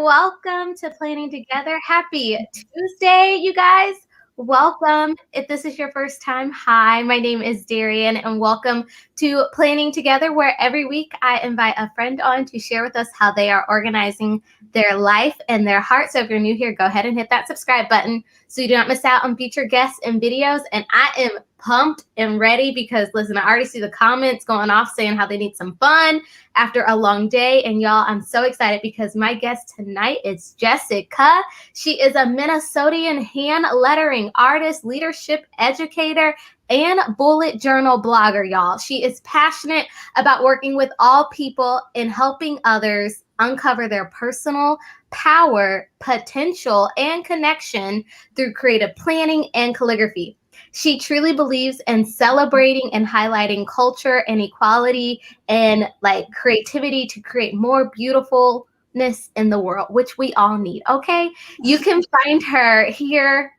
welcome to Planning Together. Happy Tuesday, you guys. Welcome. If this is your first time, hi, my name is Darian, and welcome to Planning Together, where every week I invite a friend on to share with us how they are organizing their life and their heart. So if you're new here, go ahead and hit that subscribe button so you do not miss out on future guests and videos. And I am pumped and ready because, listen, I already see the comments going off saying how they need some fun after a long day. And y'all, I'm so excited because my guest tonight is Jessica. She is a Minnesotan hand lettering artist, leadership educator, and bullet journal blogger, y'all. She is passionate about working with all people and helping others uncover their personal power, potential, and connection through creative planning and calligraphy. She truly believes in celebrating and highlighting culture and equality and creativity to create more beautifulness in the world, which we all need. Okay. You can find her here.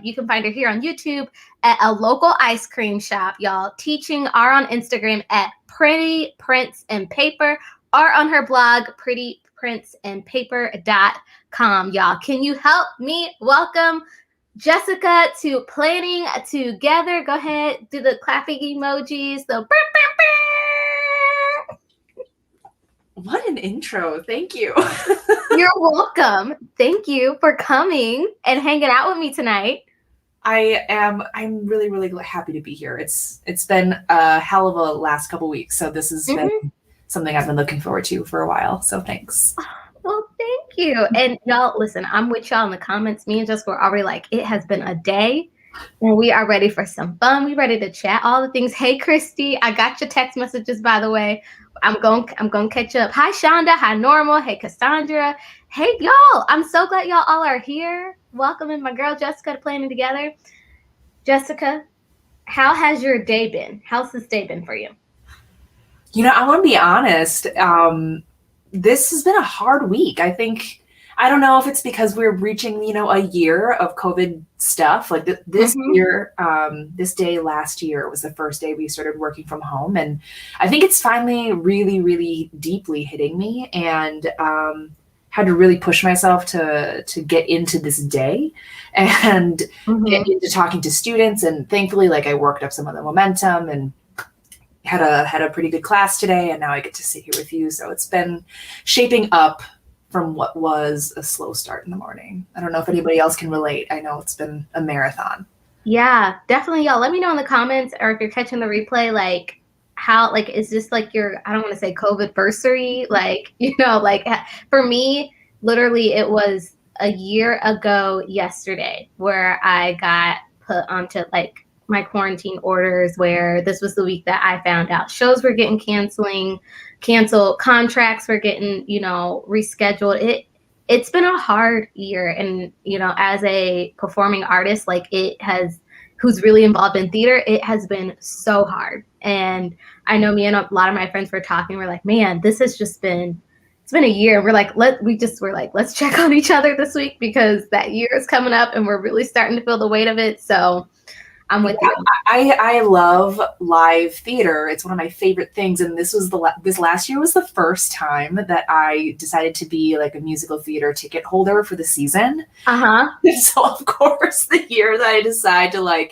You can find her here on YouTube at a local ice cream shop, y'all. Teaching are on Instagram at Pretty Prints and Paper or on her blog, prettyprintsandpaper.com, y'all. Can you help me welcome Jessica to Planning Together? Go ahead, do the clapping emojis. What an intro. Thank you. You're welcome. Thank you for coming and hanging out with me tonight. I'm really, really happy to be here. It's been a hell of a last couple weeks. So this has been something I've been looking forward to for a while. So thanks. Well, thank you. And y'all, listen, I'm with y'all in the comments. Me and Jessica were already like, it has been a day and we are ready for some fun. We ready to chat all the things. Hey, Christy, I got your text messages, by the way. I'm going to catch up. Hi, Shonda. Hi, Normal. Hey, Cassandra. Hey, y'all. I'm so glad y'all all are here. Welcoming my girl, Jessica, to Planning Together. Jessica, how has your day been? How's this day been for you? You know, I want to be honest. This has been a hard week. I don't know if it's because we're reaching, a year of COVID stuff. Like this year, this day last year was the first day we started working from home. And I think it's finally really, really deeply hitting me, and had to really push myself to get into this day and get into talking to students. And thankfully, I worked up some of the momentum and had a pretty good class today, and now I get to sit here with you. So it's been shaping up from what was a slow start in the morning. I don't know if anybody else can relate. I know it's been a marathon. Yeah, definitely. Y'all, let me know in the comments, or if you're catching the replay, how, is this your, I don't want to say COVID-versary, for me, literally it was a year ago yesterday where I got put onto my quarantine orders, where this was the week that I found out shows were getting canceled, contracts were getting, rescheduled. It's been a hard year. And, as a performing artist, who's really involved in theater, it has been so hard. And I know me and a lot of my friends were talking, we're like, man, this has just been, it's been a year. We're like, let's check on each other this week because that year is coming up and we're really starting to feel the weight of it. So I'm with you. I love live theater. It's one of my favorite things. And this was this last year was the first time that I decided to be a musical theater ticket holder for the season. So of course, the year that I decide to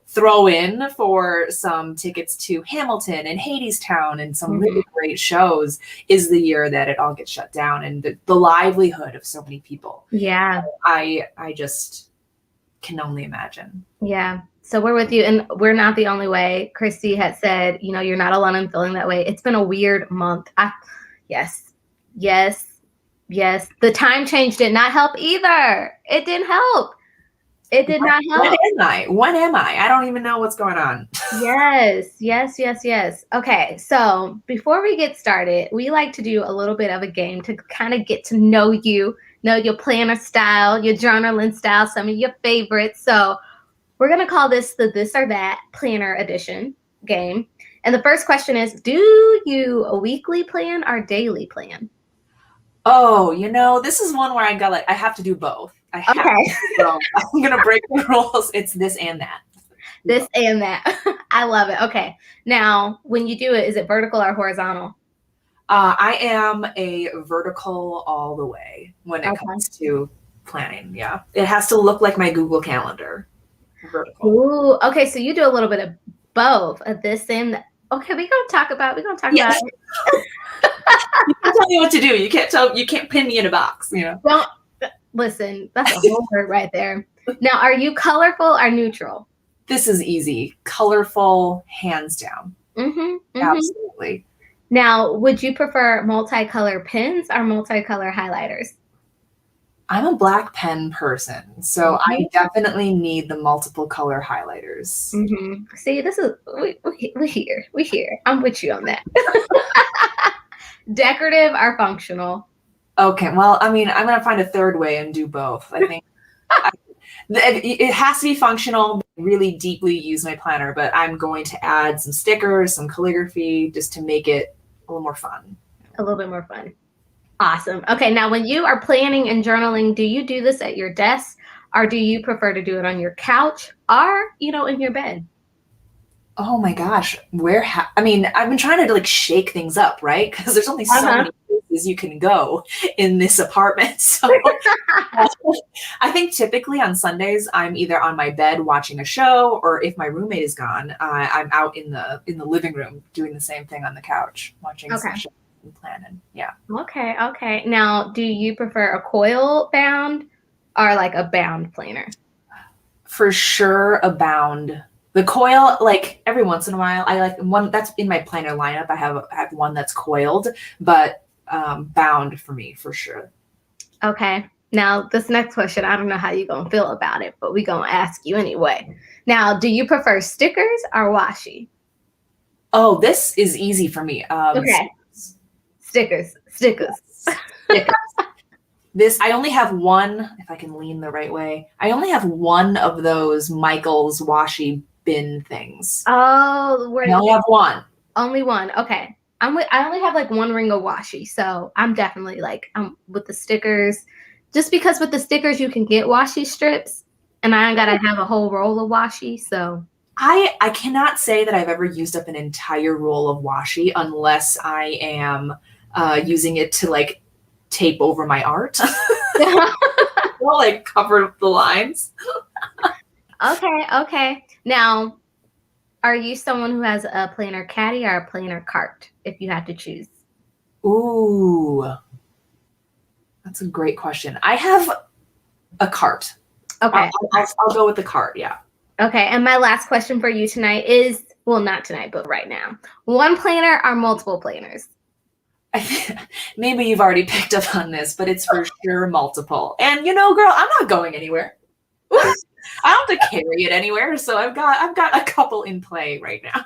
throw in for some tickets to Hamilton and Hadestown and some really great shows is the year that it all gets shut down, and the livelihood of so many people. Yeah. I just can only imagine. Yeah. So we're with you, and we're not the only way. Christy had said, you're not alone in feeling that way. It's been a weird month. Yes. The time change did not help either. It didn't help. It did not help. When am I? I don't even know what's going on. Yes. Okay. So before we get started, we like to do a little bit of a game to kind of get to know you, know your planner style, your journaling style, some of your favorites. So we're going to call this the This or That Planner Edition game. And the first question is, do you a weekly plan or daily plan? Oh, this is one where I have to do both. So I'm going to break the rules. It's this and that. This and that. I love it. Okay. Now, when you do it, is it vertical or horizontal? I am a vertical all the way when it Okay. comes to planning. Yeah. It has to look like my Google Calendar. Vertical. Ooh, okay, so you do a little bit of both of this and that. Okay, we're gonna talk about Yes. it. You can't tell me what to do. You can't pin me in a box, you know. Don't listen, that's a whole word right there. Now, are you colorful or neutral? This is easy. Colorful, hands down. Mm-hmm. Mm-hmm. Absolutely. Now, would you prefer multicolor pens or multicolor highlighters? I'm a black pen person, so I Mhm. definitely need the multiple color highlighters. Mm-hmm. See, this is we here. We here. I'm with you on that. Decorative or functional? Okay, well, I mean, I'm gonna find a third way and do both. I think it has to be functional. Really deeply use my planner, but I'm going to add some stickers, some calligraphy, just to make it a little more fun. A little bit more fun. Awesome. Okay, now when you are planning and journaling, do you do this at your desk or do you prefer to do it on your couch or, in your bed? Oh my gosh, I mean, I've been trying to like shake things up, right? Because there's only so Uh-huh. many places you can go in this apartment. So I think typically on Sundays I'm either on my bed watching a show, or if my roommate is gone, I'm out in the living room doing the same thing on the couch, watching some Okay. show and planning. Yeah. Okay. Okay. Now, do you prefer a coil bound or like a bound planner? For sure, abound. The coil, like every once in a while, I like one that's in my planner lineup. I have one that's coiled, but bound for me for sure. Okay. Now, this next question, I don't know how you're going to feel about it, but we're going to ask you anyway. Now, do you prefer stickers or washi? Oh, this is easy for me. Okay. Stickers. Stickers. Stickers. This I only have one. If I can lean the right way, I only have one of those Michael's washi bin things. Oh, I only have one. only one. Okay. I only have like one ring of washi, so I'm definitely like I'm with the stickers. Just because with the stickers you can get washi strips, and I ain't gotta have a whole roll of washi. So I cannot say that I've ever used up an entire roll of washi unless I am using it to like tape over my art or like cover the lines. okay. Now, are you someone who has a planner caddy or a planner cart if you had to choose? Ooh, that's a great question. I have a cart. Okay. I'll go with the cart. Yeah. Okay. And my last question for you tonight is, well, not tonight, but right now. One planner or multiple planners? Maybe you've already picked up on this, but it's for sure multiple. And girl, I'm not going anywhere. I don't have to carry it anywhere, so I've got a couple in play right now.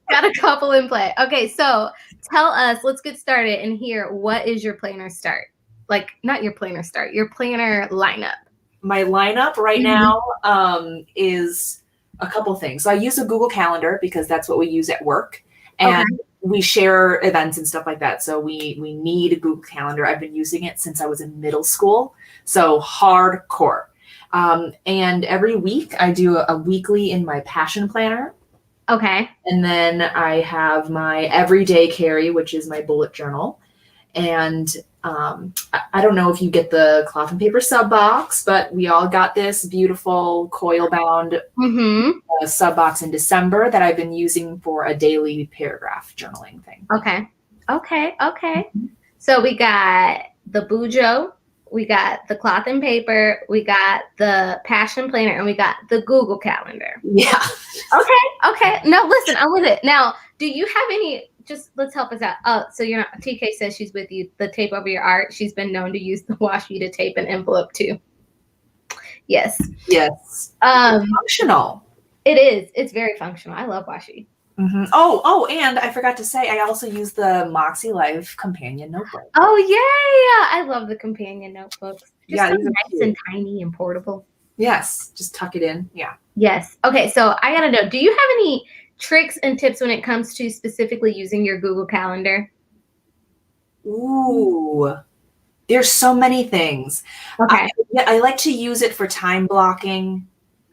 Got a couple in play. Okay, so tell us, let's get started and hear what is your planner start? Like, not your planner start, your planner lineup. My lineup right now is a couple things. So I use a Google Calendar because that's what we use at work, and we share events and stuff like that. So we need a Google Calendar. I've been using it since I was in middle school, so hardcore. And every week I do a weekly in my passion planner. Okay. And then I have my everyday carry, which is my bullet journal. And I don't know if you get the cloth and paper sub box, but we all got this beautiful coil bound sub box in December that I've been using for a daily paragraph journaling thing. Okay. So we got the Bujo, we got the cloth and paper, we got the passion planner, and we got the Google Calendar. Yeah. Okay. No, listen, I'm with it. Now, do you have any, just let's help us out. Oh, so you're not, TK says she's with you, the tape over your art. She's been known to use the washi to tape an envelope too. Yes. Functional. It is. It's very functional. I love washi. Oh, and I forgot to say, I also use the Moxie Life companion notebook. Oh yeah, I love the companion notebooks. Just so nice and tiny and portable. Yes, just tuck it in. Yeah. Yes. Okay, so I gotta know, do you have any tricks and tips when it comes to specifically using your Google Calendar? Ooh, there's so many things. Okay. I like to use it for time blocking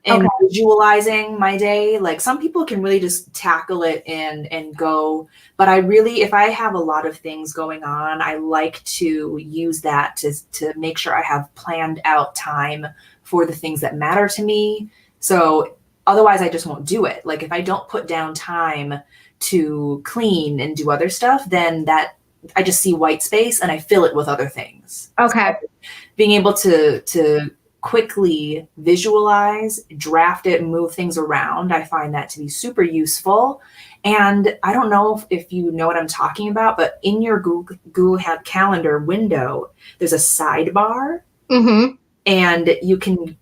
and visualizing my day. Like some people can really just tackle it and go, but I really, if I have a lot of things going on, I like to use that to make sure I have planned out time for the things that matter to me. So otherwise I just won't do it. Like if I don't put down time to clean and do other stuff, then that I just see white space and I fill it with other things. Okay. So being able to quickly visualize, draft it, move things around, I find that to be super useful. And I don't know if you know what I'm talking about, but in your Google Calendar window, there's a sidebar, and you can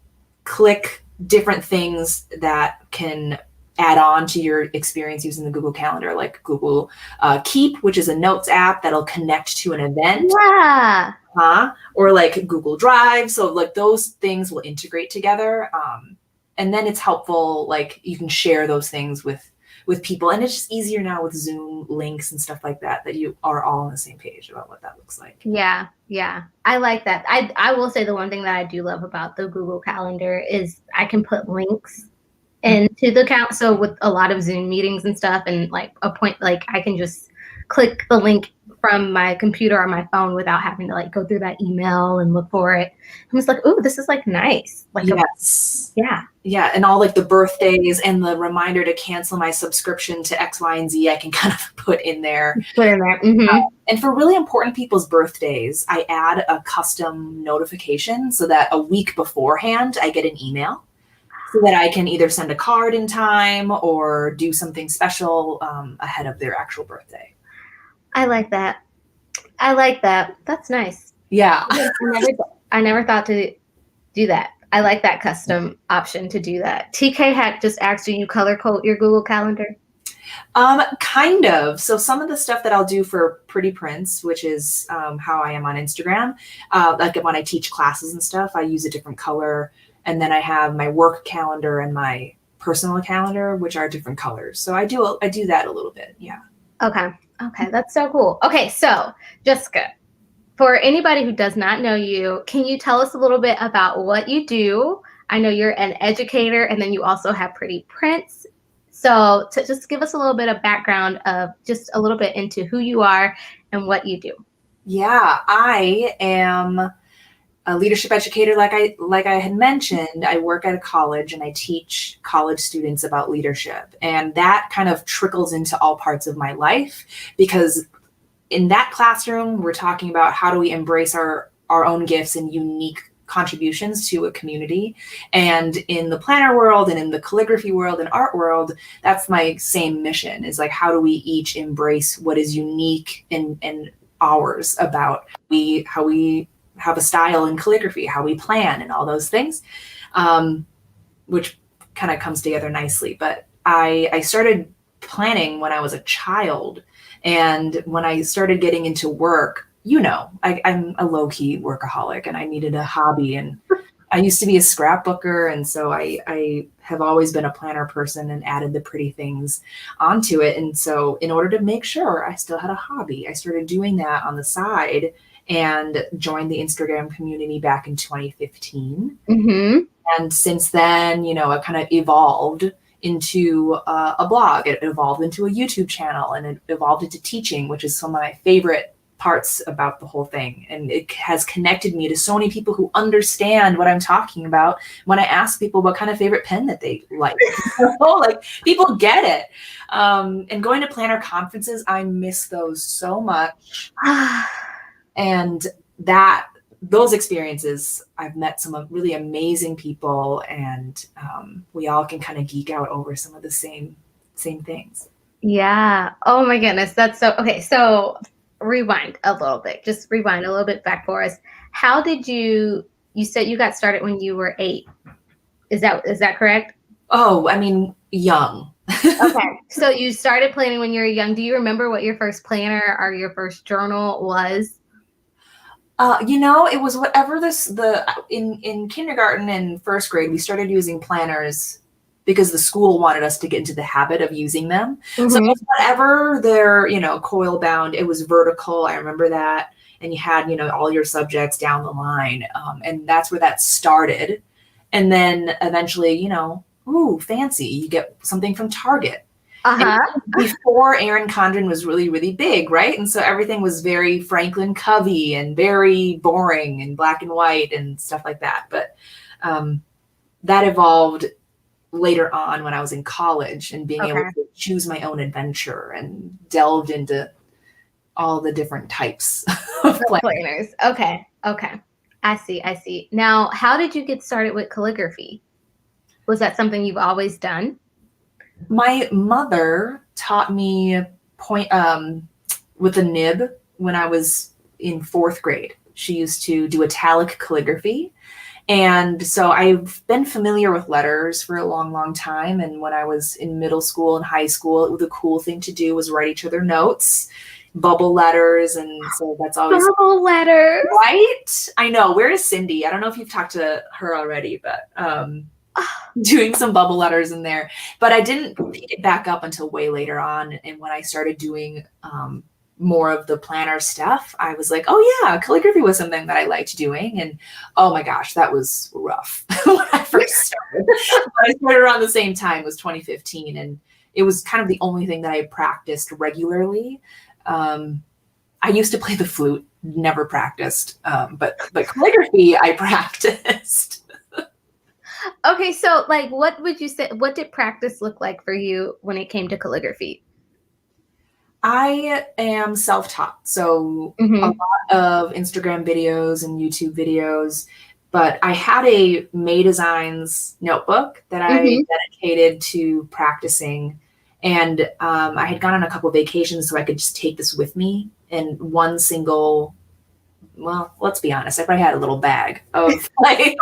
click different things that can add on to your experience using the Google Calendar, like Google Keep, which is a notes app that'll connect to an event. Yeah. Or like Google Drive. So like those things will integrate together. And then it's helpful, like you can share those things with people. And it's just easier now with Zoom links and stuff like that, that you are all on the same page about what that looks like. Yeah. Yeah. I like that. I will say the one thing that I do love about the Google Calendar is I can put links into the account. So with a lot of Zoom meetings and stuff, and like I can just click the link from my computer or my phone without having to like go through that email and look for it. I'm just like, ooh, this is like nice. Like, yes. Yeah. And all like the birthdays and the reminder to cancel my subscription to X, Y, and Z, I can kind of put in there. And for really important people's birthdays, I add a custom notification so that a week beforehand, I get an email so that I can either send a card in time or do something special ahead of their actual birthday. I like that. That's nice. Yeah. I never thought to do that. I like that custom option to do that. TK had just asked you color code your Google Calendar? Kind of. So some of the stuff that I'll do for Pretty Prints, which is how I am on Instagram, like when I teach classes and stuff, I use a different color. And then I have my work calendar and my personal calendar, which are different colors. So I do that a little bit. Yeah. Okay, that's so cool. Okay, so Jessica, for anybody who does not know you, can you tell us a little bit about what you do? I know you're an educator, and then you also have Pretty Prints. So to just give us a little bit of background of just a little bit into who you are and what you do. Yeah, I am a leadership educator. Like I had mentioned, I work at a college and I teach college students about leadership. And that kind of trickles into all parts of my life, because in that classroom, we're talking about how do we embrace our own gifts and unique contributions to a community. And in the planner world and in the calligraphy world and art world, that's my same mission, is like, how do we each embrace what is unique and ours about how we have a style in calligraphy, how we plan and all those things, which kind of comes together nicely. But I started planning when I was a child. And when I started getting into work, I'm a low-key workaholic and I needed a hobby. And I used to be a scrapbooker. And so I have always been a planner person and added the pretty things onto it. And so in order to make sure I still had a hobby, I started doing that on the side and joined the Instagram community back in 2015. And since then, it kind of evolved into a blog. It evolved into a YouTube channel, and it evolved into teaching, which is some of my favorite parts about the whole thing. And it has connected me to so many people who understand what I'm talking about when I ask people what kind of favorite pen that they like. Like, people get it. And going to planner conferences, I miss those so much. And those experiences, I've met some really amazing people, and we all can kind of geek out over some of the same things. Yeah. Oh my goodness. That's so, okay. So rewind a little bit, just rewind a little bit back for us. How did you said you got started when you were 8. Is that correct? Oh, I mean, young. Okay. So you started planning when you were young. Do you remember what your first planner or your first journal was? It was whatever in kindergarten and first grade, we started using planners because the school wanted us to get into the habit of using them. So it was whatever they're, coil bound, it was vertical. I remember that. And you had, all your subjects down the line. And that's where that started. And then eventually, ooh, fancy, you get something from Target. And Uh-huh. before Erin Condren was really, really big, right? And so everything was very Franklin Covey and very boring and black and white and stuff like that. But that evolved later on when I was in college and being able Okay. to choose my own adventure and delved into all the different types of planners. Planners. Okay. Okay. I see. I see. Now, how did you get started with calligraphy? Was that something you've always done? My mother taught me point with a nib when I was in 4th grade. She used to do italic calligraphy. And so I've been familiar with letters for a long, long time. And when I was in middle school and high school, the cool thing to do was write each other notes, bubble letters. And so that's always Bubble letters. right. I know. Where is Cindy? I don't know if you've talked to her already, but doing some bubble letters in there. But I didn't pick it back up until way later on. And when I started doing more of the planner stuff, I was like, oh yeah, calligraphy was something that I liked doing. And oh my gosh, that was rough when I first started. I started around the same time, it was 2015. And it was kind of the only thing that I practiced regularly. I used to play the flute, never practiced, but calligraphy I practiced. Okay, so like what would you say, what did practice look like for you when it came to calligraphy? I am self-taught, so a lot of Instagram videos and YouTube videos, but I had a May Designs notebook that I dedicated to practicing, and I had gone on a couple of vacations so I could just take this with me in one single, well, let's be honest, I probably had a little bag of like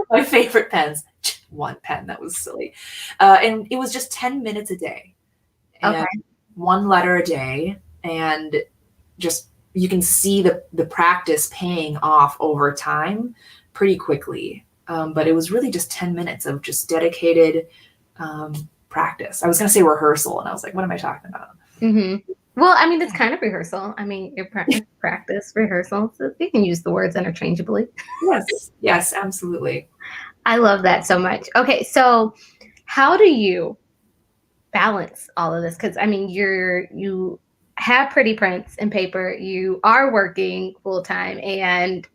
my favorite pens. One pen, that was silly. And it was just 10 minutes a day. And Okay. one letter a day, and just you can see the practice paying off over time pretty quickly. But it was really just 10 minutes of just dedicated practice. I was going to say rehearsal, and I was like, what am I talking about? Well, I mean, it's kind of rehearsal. I mean, your practice, rehearsal. So you can use the words interchangeably. Yes, absolutely. I love that so much. Okay, so how do you balance all of this? Because I mean, you have pretty prints and paper. You are working full time, and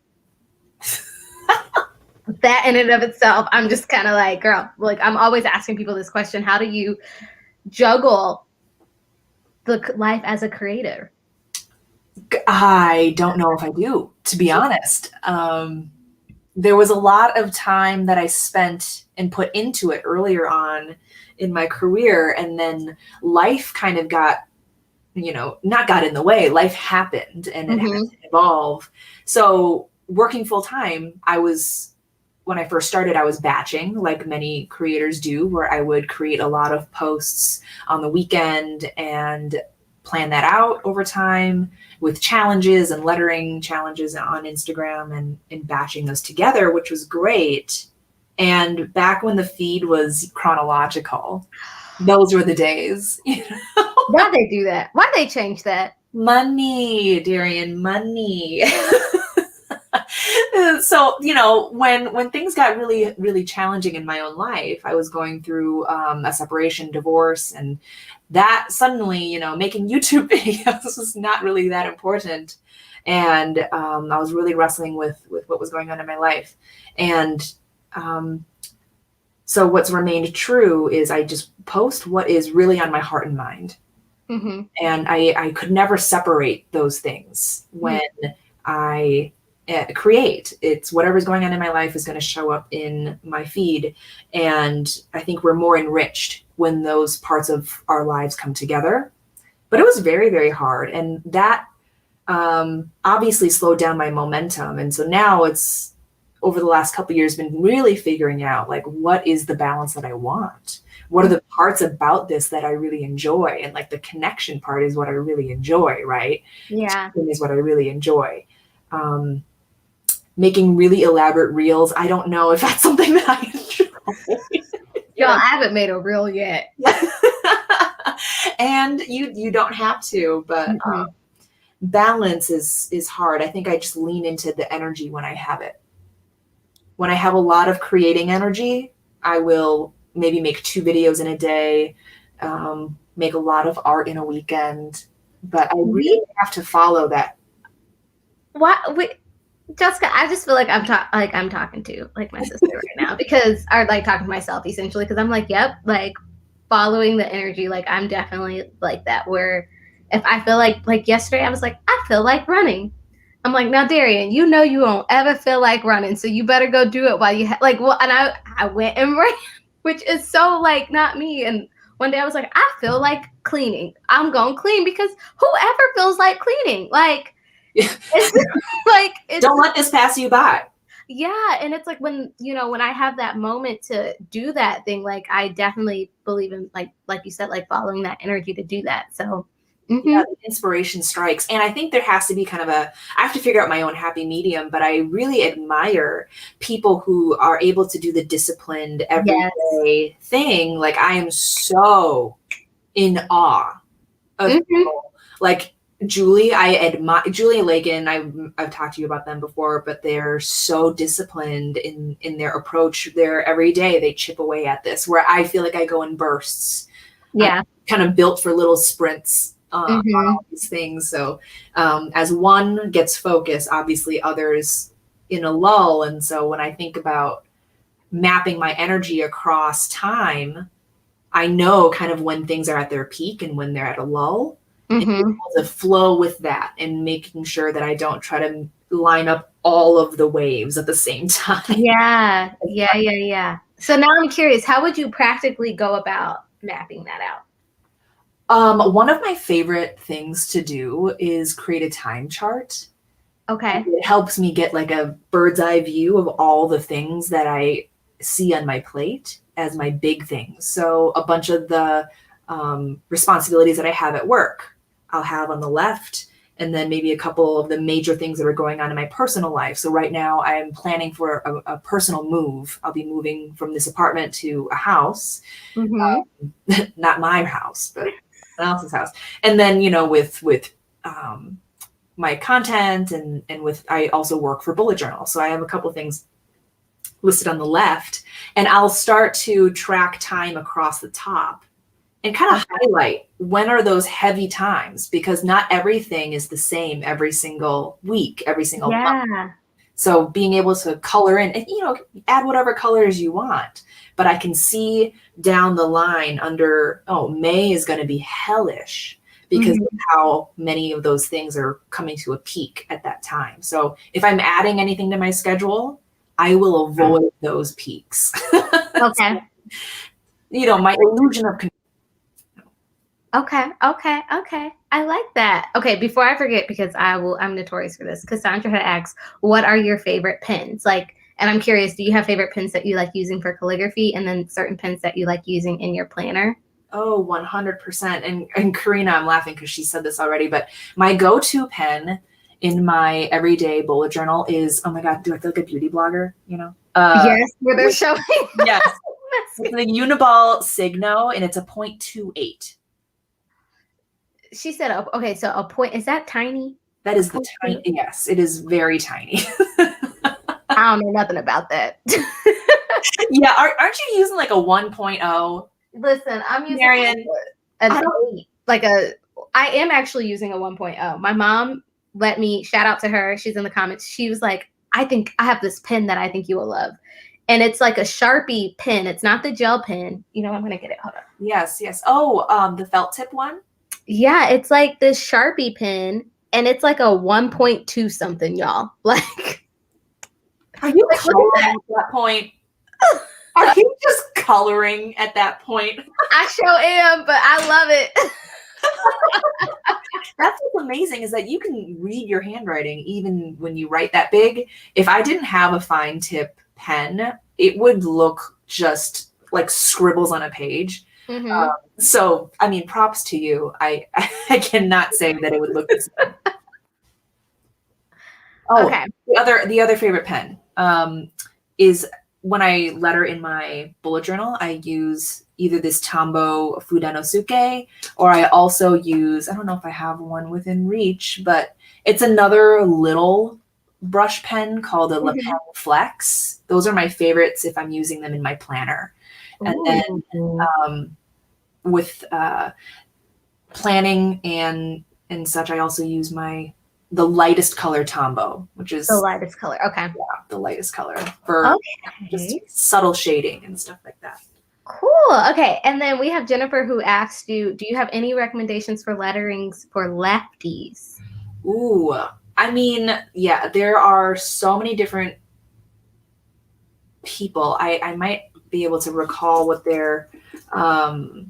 that in and of itself, I'm just kind of like, girl. Like I'm always asking people this question: how do you juggle the life as a creator? I don't know if I do, to be honest. There was a lot of time that I spent and put into it earlier on in my career, and then life kind of got, not got in the way. Life happened, and it had to evolve. So working full time, when I first started, I was batching like many creators do, where I would create a lot of posts on the weekend and plan that out over time with challenges and lettering challenges on Instagram and batching those together, which was great. And back when the feed was chronological, those were the days. Why they do that? Why they change that? Money, Darian, money. So, when things got really, really challenging in my own life, I was going through a separation, divorce, and that suddenly, making YouTube videos was not really that important. And I was really wrestling with what was going on in my life. And so what's remained true is I just post what is really on my heart and mind. And I could never separate those things when I create. It's whatever's going on in my life is going to show up in my feed. And I think we're more enriched when those parts of our lives come together. But it was very, very hard. And that obviously slowed down my momentum. And so now it's, over the last couple of years, been really figuring out like, what is the balance that I want? What are the parts about this that I really enjoy? And like the connection part is what I really enjoy, right? Yeah. Is what I really enjoy. Making really elaborate reels, I don't know if that's something that I enjoy. Y'all, I haven't made a reel yet. And you don't have to, but balance is hard. I think I just lean into the energy when I have it. when I have a lot of creating energy, I will maybe make 2 videos in a day, make a lot of art in a weekend. But I really have to follow that. What? Wait, Jessica, I just feel like I'm talking to like my sister right now because or like talking to myself essentially because I'm like, yep, like following the energy. Like I'm definitely like that. Where if I feel like yesterday, I was like, I feel like running. I'm like, now Darian, you know you won't ever feel like running, so you better go do it while you like. Well, and I went and ran, which is so like not me. And one day I was like, I feel like cleaning. I'm going to clean because whoever feels like cleaning, like it's like it's Don't let this pass you by. yeah, and it's like when when I have that moment to do that thing, like I definitely believe in like you said, like following that energy to do that. So yeah, the inspiration strikes. And I think there has to be kind of I have to figure out my own happy medium, but I really admire people who are able to do the disciplined everyday thing. Like I am so in awe of people. Like Julie, I admire Julie and Lakin. I've talked to you about them before, but they're so disciplined in their approach. They're every day they chip away at this, where I feel like I go in bursts. Yeah. I'm kind of built for little sprints on all these things. So as one gets focused, obviously others in a lull. And so when I think about mapping my energy across time, I know kind of when things are at their peak and when they're at a lull. And being able to flow with that and making sure that I don't try to line up all of the waves at the same time. Yeah. So now I'm curious, how would you practically go about mapping that out? One of my favorite things to do is create a time chart. Okay. It helps me get like a bird's eye view of all the things that I see on my plate as my big things. So a bunch of the responsibilities that I have at work, I'll have on the left, and then maybe a couple of the major things that are going on in my personal life. So right now I'm planning for a personal move. I'll be moving from this apartment to a house, not my house, but someone else's house. And then, with my content and with, I also work for bullet journal. So I have a couple of things listed on the left, and I'll start to track time across the top and kind of highlight when are those heavy times, because not everything is the same every single week, every single month. So being able to color in, add whatever colors you want, but I can see down the line under, May is going to be hellish because of how many of those things are coming to a peak at that time. So if I'm adding anything to my schedule, I will avoid those peaks. Okay. My illusion of control. Okay. I like that. Okay, before I forget, because I'm notorious for this. Cassandra had asked, what are your favorite pens? Like, and I'm curious, do you have favorite pens that you like using for calligraphy and then certain pens that you like using in your planner? Oh, 100%. And Karina, I'm laughing because she said this already, but my go-to pen in my everyday bullet journal is, oh my God, do I feel like a beauty blogger? Yes, where they're showing. Yes. It's the Uniball Signo, and it's a 0.28. She said, okay, so a point, is that tiny? That is the tiny, yes, it is very tiny. I don't know nothing about that. Yeah, aren't you using like a 1.0? Listen, I'm using Darian, an 8. I am actually using a 1.0. My mom let me, shout out to her, she's in the comments. She was like, I think I have this pen that I think you will love. And it's like a Sharpie pen. It's not the gel pen. I'm going to get it. Hold on. Yes. Oh, the felt tip one? Yeah, it's like this Sharpie pen, and it's like a 1.2 something, y'all. Like, are you coloring at that point? Are you just coloring at that point? I sure am, but I love it. That's what's amazing, is that you can read your handwriting even when you write that big. If I didn't have a fine tip pen, it would look just like scribbles on a page. So, I mean, props to you. I cannot say that it would look the same. Oh, okay. The other favorite pen is when I letter in my bullet journal, I use either this Tombow Fudenosuke, or I also use, I don't know if I have one within reach, but it's another little brush pen called a lapel flex. Those are my favorites if I'm using them in my planner. And then with planning and such, I also use the lightest color Tombow, which is the lightest color. Okay. Yeah, the lightest color for just subtle shading and stuff like that. Cool. Okay. And then we have Jennifer who asked you, do you have any recommendations for letterings for lefties? Ooh, I mean, yeah, there are so many different people. I might be able to recall what their I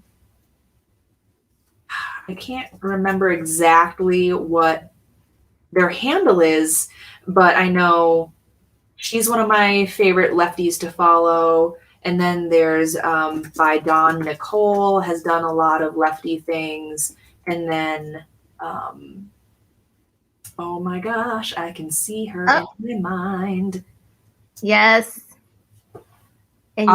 can't remember exactly what their handle is, but I know she's one of my favorite lefties to follow. And then there's by Dawn Nicole has done a lot of lefty things. And then, oh my gosh, I can see her in my mind. Yes. And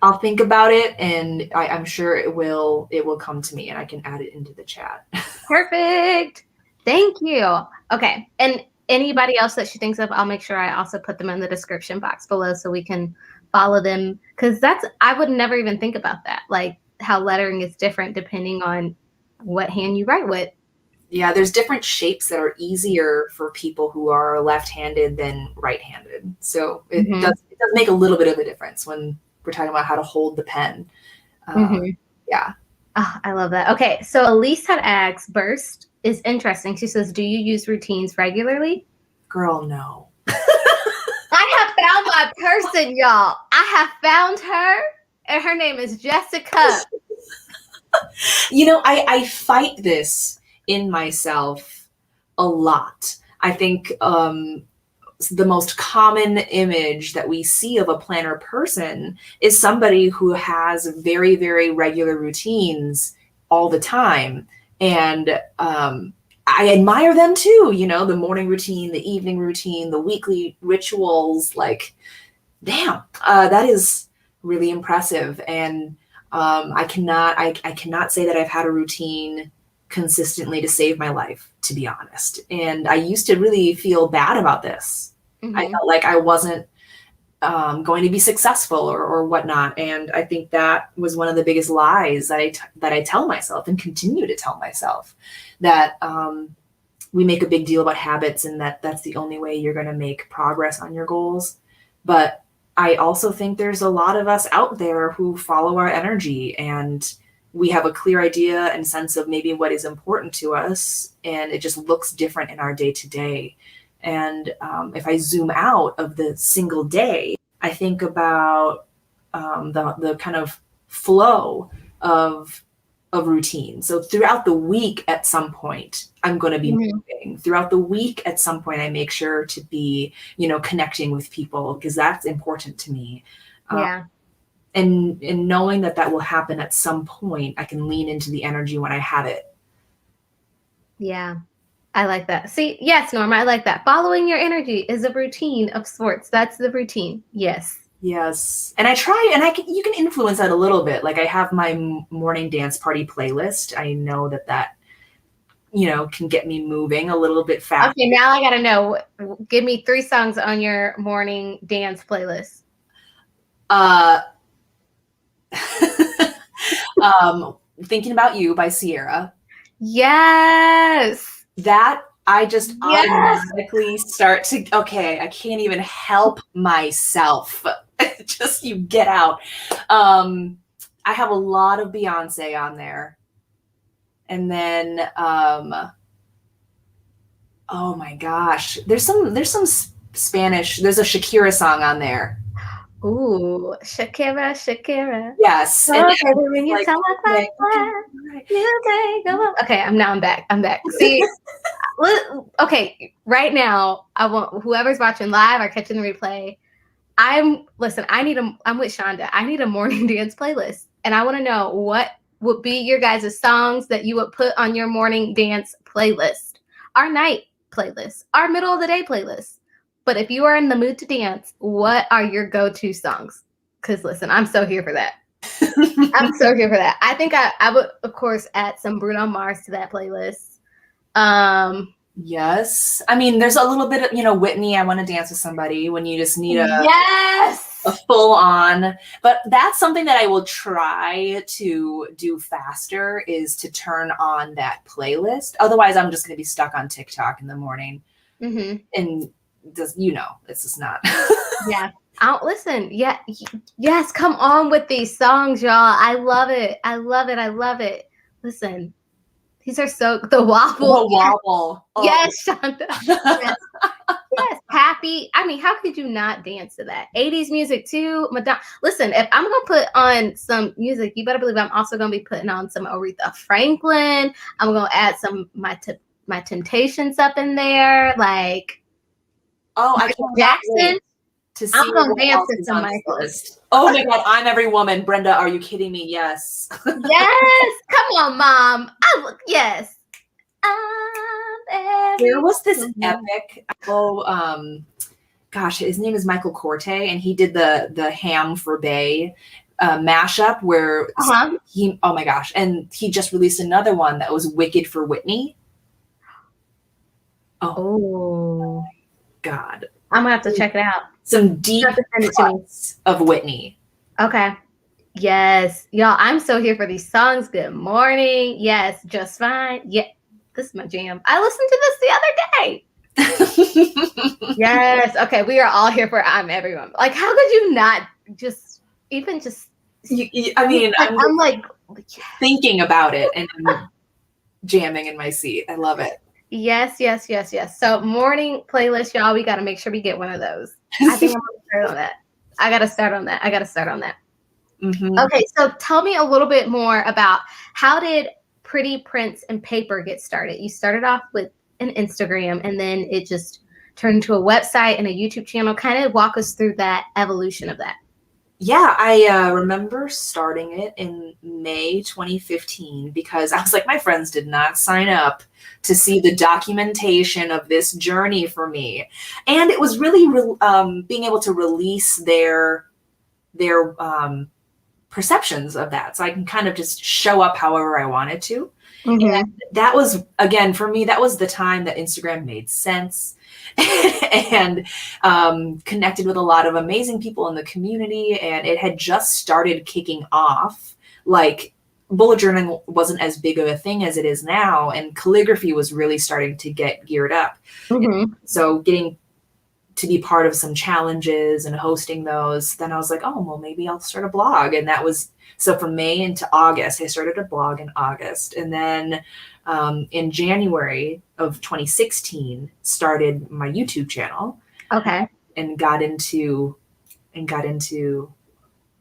I'll think about it, and I'm sure it will come to me, and I can add it into the chat. Perfect. Thank you. Okay. And anybody else that she thinks of, I'll make sure I also put them in the description box below so we can follow them. Because I would never even think about that. Like how lettering is different depending on what hand you write with. Yeah, there's different shapes that are easier for people who are left-handed than right-handed. So it does make a little bit of a difference when we're talking about how to hold the pen. Yeah. Oh, I love that. Okay, so Elise had asked, burst is interesting. She says, do you use routines regularly? Girl, no. I have found my person, y'all. I have found her, and her name is Jessica. You know, I fight this in myself a lot. I think the most common image that we see of a planner person is somebody who has very, very regular routines all the time. And I admire them too, you know, the morning routine, the evening routine, the weekly rituals, like, damn, that is really impressive. And I cannot say that I've had a routine consistently to save my life, to be honest. And I used to really feel bad about this. I felt like I wasn't going to be successful or whatnot. And I think that was one of the biggest lies that I tell myself and continue to tell myself, that we make a big deal about habits and that's the only way you're going to make progress on your goals. But I also think there's a lot of us out there who follow our energy, and we have a clear idea and sense of maybe what is important to us, and it just looks different in our day to day. And if I zoom out of the single day, I think about the kind of flow of routine. So throughout the week, at some point, I'm going to be moving. Throughout the week, at some point, I make sure to be, you know, connecting with people, because that's important to me. And knowing that will happen at some point, I can lean into the energy when I have it. Yeah. I like that. See, yes, Norma, I like that. Following your energy is a routine of sorts. That's the routine. Yes. Yes. And I try, and you can influence that a little bit. Like I have my morning dance party playlist. I know that, you know, can get me moving a little bit faster. Okay, now I got to know. Give me 3 songs on your morning dance playlist. Thinking About You by Sierra. Yes. That I just automatically start to, okay, I can't even help myself. Just you get out. I have a lot of Beyonce on there. And then oh my gosh, there's some Spanish, there's a Shakira song on there. Ooh, Shakira. Yes. Oh, and when you talk like that, you take them. Okay, I'm back. See, okay, right now, I want whoever's watching live or catching the replay. I'm with Shonda. I need a morning dance playlist, and I want to know what would be your guys' songs that you would put on your morning dance playlist, our night playlist, our middle of the day playlist. But if you are in the mood to dance, what are your go-to songs? Because listen, I'm so here for that. I'm so here for that. I think I would, of course, add some Bruno Mars to that playlist. Yes. I mean, there's a little bit of, Whitney, I want to dance with somebody when you just need Yes. a full on, but that's something that I will try to do faster is to turn on that playlist. Otherwise, I'm just going to be stuck on TikTok in the morning. Mm-hmm. And it's just not. Yeah. Listen. Yeah. Yes. Come on with these songs, y'all. I love it. I love it. I love it. Listen, these are the wobble. The wobble. Oh. Yes, Shanta. Yes. Yes, happy. I mean, how could you not dance to that? 80s music too. Madonna. Listen, if I'm gonna put on some music, you better believe I'm also gonna be putting on some Aretha Franklin. I'm gonna add some my Temptations up in there, like I Michael can't Jackson. to see I'm gonna what dance else to is some on this Michael. list. Oh my God, I'm every woman. Brenda, are you kidding me? Yes. Yes, come on, Mom. Yes. There was this epic. Gosh, his name is Michael Corte, and he did the Ham for Bay mashup where he. Oh my gosh, and he just released another one that was Wicked for Whitney. Oh God, I'm gonna have to check it out. Some deep cuts of Whitney. Okay. Yes, y'all, I'm so here for these songs. Good morning. Yes, just fine. Yeah, this is my jam. I listened to this the other day. Yes. Okay, we are all here for I'm Everyone. Like, how could you not just even just? I mean, I'm like thinking about it and I'm jamming in my seat. I love it. Yes, yes, yes, yes. So morning playlist, y'all. We got to make sure we get one of those. I think I'm gonna start on that. I got to start on that. Mm-hmm. Okay, so tell me a little bit more about how did Pretty Prints and Paper get started? You started off with an Instagram and then it just turned into a website and a YouTube channel. Kind of walk us through that evolution of that. Yeah, I remember starting it in May 2015 because I was like, my friends did not sign up to see the documentation of this journey for me. And it was really being able to release their perceptions of that. So I can kind of just show up however I wanted to. Mm-hmm. And that was, again, for me, that was the time that Instagram made sense and connected with a lot of amazing people in the community. And it had just started kicking off. Like, bullet journaling wasn't as big of a thing as it is now. And calligraphy was really starting to get geared up. Mm-hmm. So getting to be part of some challenges and hosting those, then I was like, oh, well, maybe I'll start a blog. And that was, so from May into August, I started a blog in August. And then in January of 2016, started my YouTube channel. Okay. And got into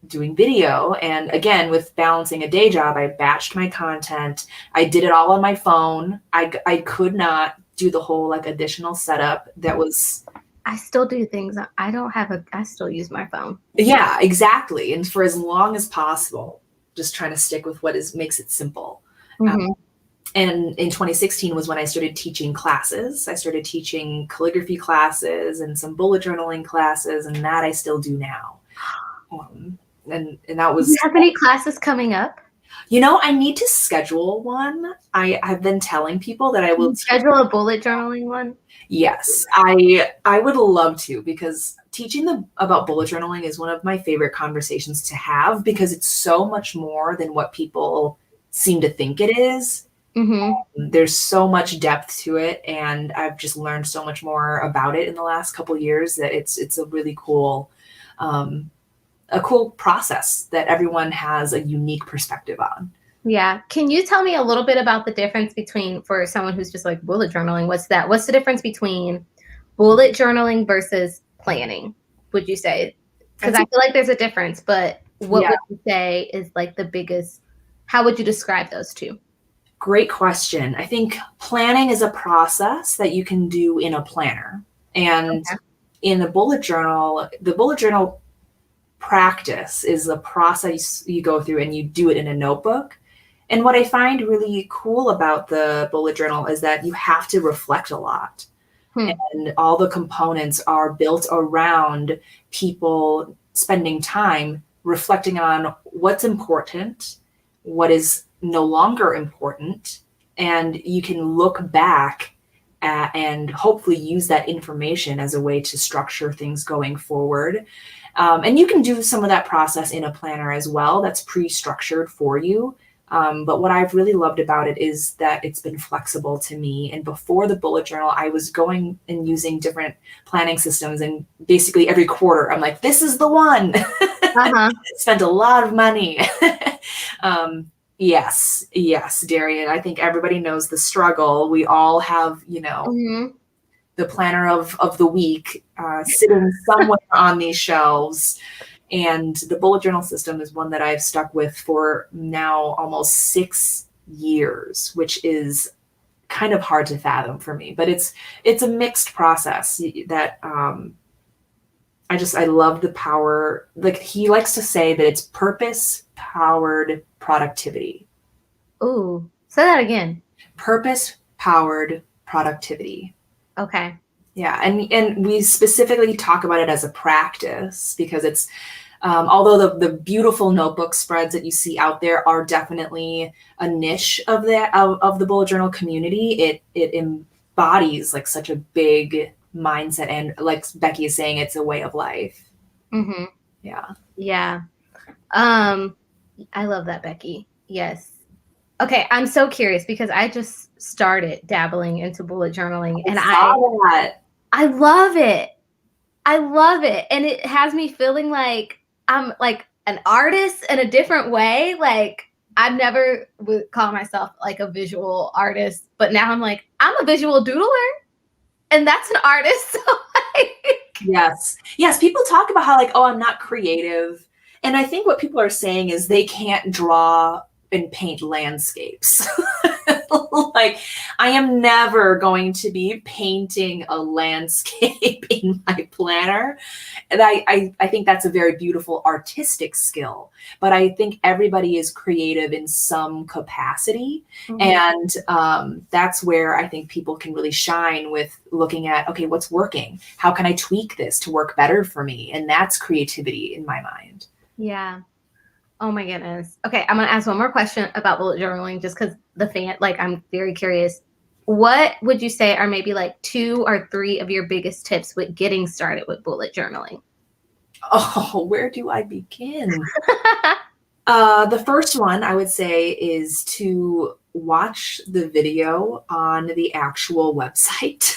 doing video. And again, with balancing a day job, I batched my content. I did it all on my phone. I could not do the whole like additional setup that was. I still do things. I still use my phone. Yeah, exactly. And for as long as possible, just trying to stick with what makes it simple. Mm-hmm. And in 2016 was when I started teaching classes. I started teaching calligraphy classes and some bullet journaling classes, and that I still do now. And that was. Do you have any classes coming up? I need to schedule one. I've been telling people that I will schedule a bullet journaling one. Yes, I would love to, because teaching about bullet journaling is one of my favorite conversations to have, because it's so much more than what people seem to think it is. Mm-hmm. There's so much depth to it, and I've just learned so much more about it in the last couple of years that it's a really cool process that everyone has a unique perspective on. Yeah. Can you tell me a little bit about the difference between, for someone who's just like bullet journaling, what's the difference between bullet journaling versus planning, would you say? Because I feel like there's a difference, but what would you say is like the biggest, how would you describe those two? Great question. I think planning is a process that you can do in a planner. And in the bullet journal practice is the process you go through, and you do it in a notebook. And what I find really cool about the bullet journal is that you have to reflect a lot. And all the components are built around people spending time reflecting on what's important, what is no longer important. And you can look back and hopefully use that information as a way to structure things going forward. And you can do some of that process in a planner as well that's pre-structured for you. But what I've really loved about it is that it's been flexible to me. And before the bullet journal, I was going and using different planning systems, and basically every quarter I'm like, this is the one. Spent a lot of money. Yes, Darian. I think everybody knows the struggle. We all have, the planner of the week sitting somewhere on these shelves. And the bullet journal system is one that I've stuck with for now almost 6 years, which is kind of hard to fathom for me. But it's a mixed process that I love the power. Like he likes to say that it's purpose powered productivity. Ooh, say that again. Purpose powered productivity. Okay. Yeah, and we specifically talk about it as a practice because it's although the beautiful notebook spreads that you see out there are definitely a niche of the bullet journal community, it embodies like such a big mindset, and like Becky is saying, it's a way of life. Mm-hmm. Yeah. I love that, Becky. Yes. Okay, I'm so curious because I just started dabbling into bullet journaling, and I love it. I love it. And it has me feeling like I'm like an artist in a different way. Like I never would call myself like a visual artist, but now I'm like, I'm a visual doodler, and that's an artist. So Yes. People talk about how like, oh, I'm not creative. And I think what people are saying is they can't draw and paint landscapes. Like I am never going to be painting a landscape in my planner. And I think that's a very beautiful artistic skill, but I think everybody is creative in some capacity. And that's where I think people can really shine with looking at, okay, what's working? How can I tweak this to work better for me? And that's creativity in my mind. Yeah. Oh my goodness. Okay, I'm gonna ask one more question about bullet journaling just because I'm very curious. What would you say are maybe like 2 or 3 of your biggest tips with getting started with bullet journaling? Oh, where do I begin? The first one I would say is to watch the video on the actual website.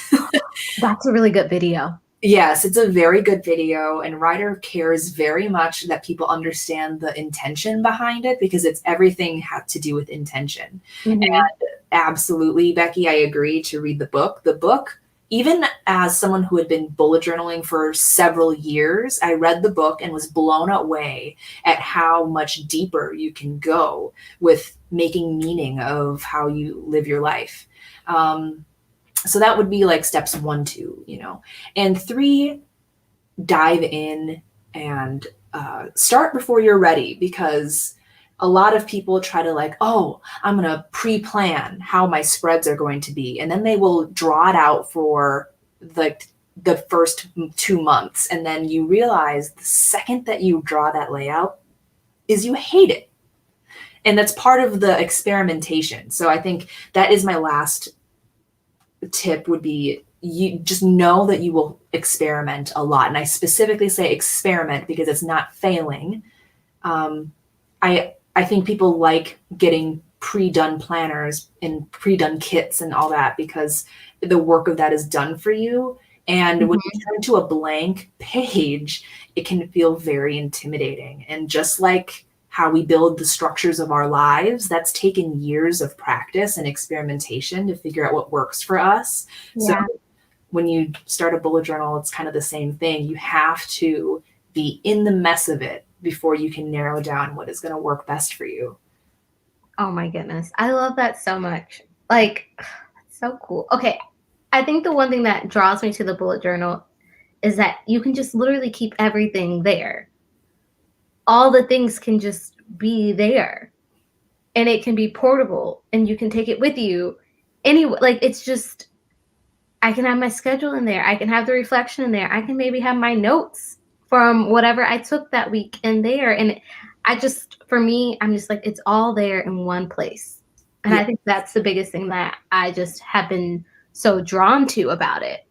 That's a really good video. Yes, it's a very good video, and Ryder cares very much that people understand the intention behind it because it's everything had to do with intention. And absolutely, Becky, I agree to read the book. The book, even as someone who had been bullet journaling for several years, I read the book and was blown away at how much deeper you can go with making meaning of how you live your life. So that would be like steps 1, 2, and 3, dive in and start before you're ready, because a lot of people try to like, oh, I'm going to pre-plan how my spreads are going to be. And then they will draw it out for like the first 2 months. And then you realize the second that you draw that layout is you hate it. And that's part of the experimentation. So I think that is my last tip would be, you just know that you will experiment a lot. And I specifically say experiment because it's not failing. I think people like getting pre-done planners and pre-done kits and all that because the work of that is done for you. And when you turn to a blank page, it can feel very intimidating. And just like how we build the structures of our lives, that's taken years of practice and experimentation to figure out what works for us. Yeah. So when you start a bullet journal, it's kind of the same thing. You have to be in the mess of it before you can narrow down what is going to work best for you. Oh my goodness. I love that so much. Like, that's so cool. Okay. I think the one thing that draws me to the bullet journal is that you can just literally keep everything there. All the things can just be there, and it can be portable, and you can take it with you anyway. Like, it's just, I can have my schedule in there. I can have the reflection in there. I can maybe have my notes from whatever I took that week in there. And for me, I'm just like, it's all there in one place. And I think that's the biggest thing that I just have been so drawn to about it?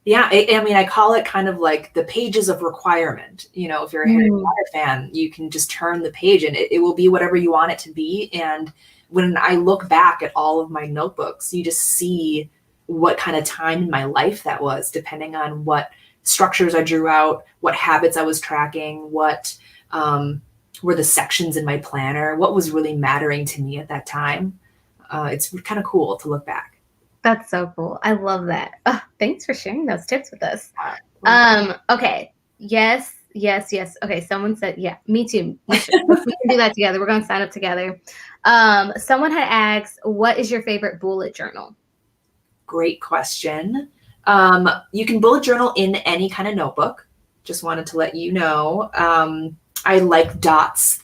Yeah, I mean, I call it kind of like the pages of requirement. You know, if you're a Harry Potter fan, you can just turn the page and it will be whatever you want it to be. And when I look back at all of my notebooks, you just see what kind of time in my life that was, depending on what structures I drew out, what habits I was tracking, what were the sections in my planner, what was really mattering to me at that time. It's kind of cool to look back. That's so cool. I love that. Oh, thanks for sharing those tips with us. Okay. Yes. Okay. Someone said, yeah, me too. We can do that together. We're going to sign up together. Someone had asked, what is your favorite bullet journal? Great question. You can bullet journal in any kind of notebook. Just wanted to let you know. I like dots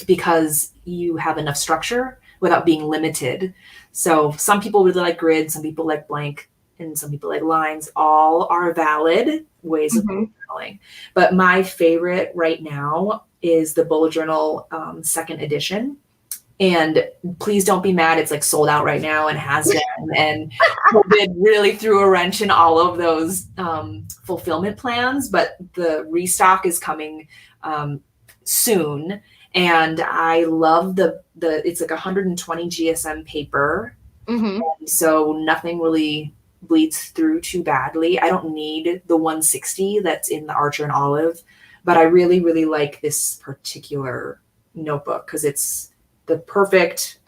because you have enough structure without being limited. So some people really like grid, some people like blank, and some people like lines. All are valid ways of bullet journaling. But my favorite right now is the bullet journal second edition. And please don't be mad. It's like sold out right now and has been. And COVID really threw a wrench in all of those fulfillment plans. But the restock is coming soon. And I love the it's like 120 GSM paper. So nothing really bleeds through too badly. I don't need the 160 that's in the Archer and Olive, but I really, really like this particular notebook because it's the perfect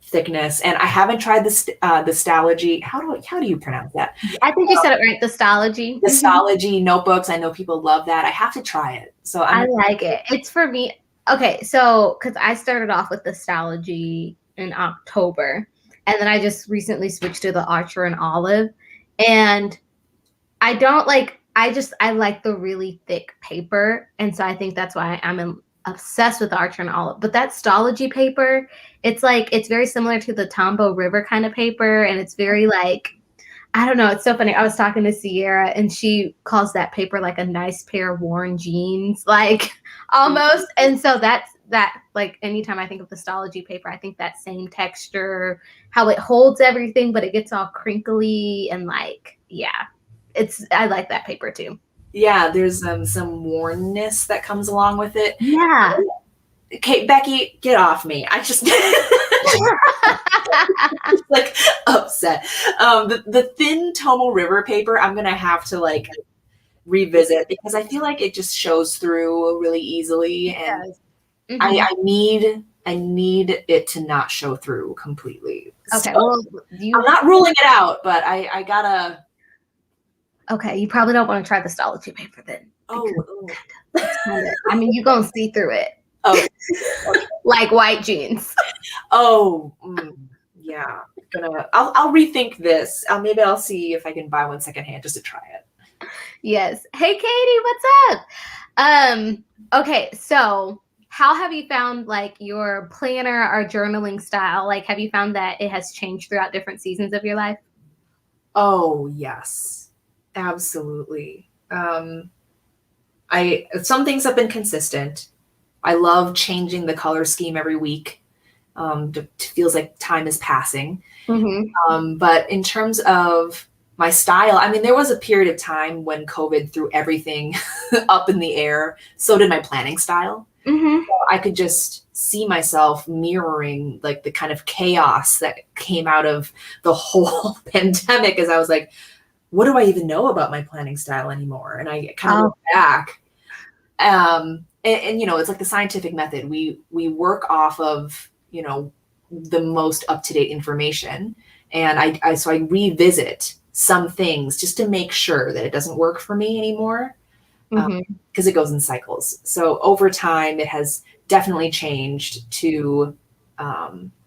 thickness. And I haven't tried the Stalogy. How do you pronounce that? I think you said it right. The Stalogy. The Stalogy notebooks. I know people love that. I have to try it. So I like it. It's for me. Okay, so because I started off with the Stalogy in October, and then I just recently switched to the Archer and Olive, and I don't like. I like the really thick paper, and so I think that's why I'm obsessed with Archer and Olive. But that Stalogy paper, it's very similar to the Tombow River kind of paper, and it's very like, I don't know. It's so funny. I was talking to Sierra, and she calls that paper like a nice pair of worn jeans, like almost. And so that like anytime I think of the Stalogy paper, I think that same texture, how it holds everything, but it gets all crinkly and like, yeah, I like that paper too. Yeah, there's some wornness that comes along with it. Yeah. Okay, Becky, get off me. I just like upset. The thin Tomo River paper, I'm gonna have to like revisit because I feel like it just shows through really easily, and I need it to not show through completely. Okay, so, well, I'm not ruling it out, but I gotta. Okay, you probably don't want to try the Stalogy paper then. Oh. I mean, you're gonna see through it. Oh, okay. Like white jeans. Oh, yeah. I'll rethink this. Maybe I'll see if I can buy one secondhand just to try it. Yes. Hey, Katie, what's up? Okay, so how have you found like your planner or journaling style? Like, have you found that it has changed throughout different seasons of your life? Oh, yes. Absolutely. Some things have been consistent. I love changing the color scheme every week. It feels like time is passing. But in terms of my style, I mean, there was a period of time when COVID threw everything up in the air. So did my planning style. So I could just see myself mirroring like the kind of chaos that came out of the whole pandemic as I was like, what do I even know about my planning style anymore? And I kind of look back. And you know, it's like the scientific method. We work off of, you know, the most up-to-date information. And I revisit some things just to make sure that it doesn't work for me anymore. Because it goes in cycles. So over time, it has definitely changed to,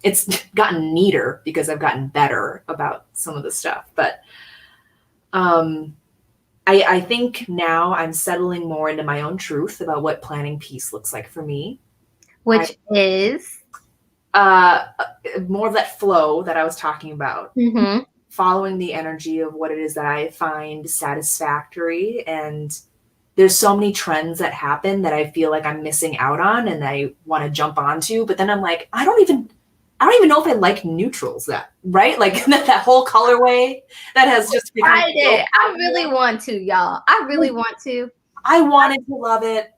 it's gotten neater because I've gotten better about some of the stuff. But I think now I'm settling more into my own truth about what planning peace looks like for me. Which is? More of that flow that I was talking about. Following the energy of what it is that I find satisfactory. And there's so many trends that happen that I feel like I'm missing out on and I want to jump onto. But then I'm like, I don't even I don't even know if I like neutrals right? Like that whole colorway that has just become Tried it. I really want to, y'all. I really want to. I wanted to love it.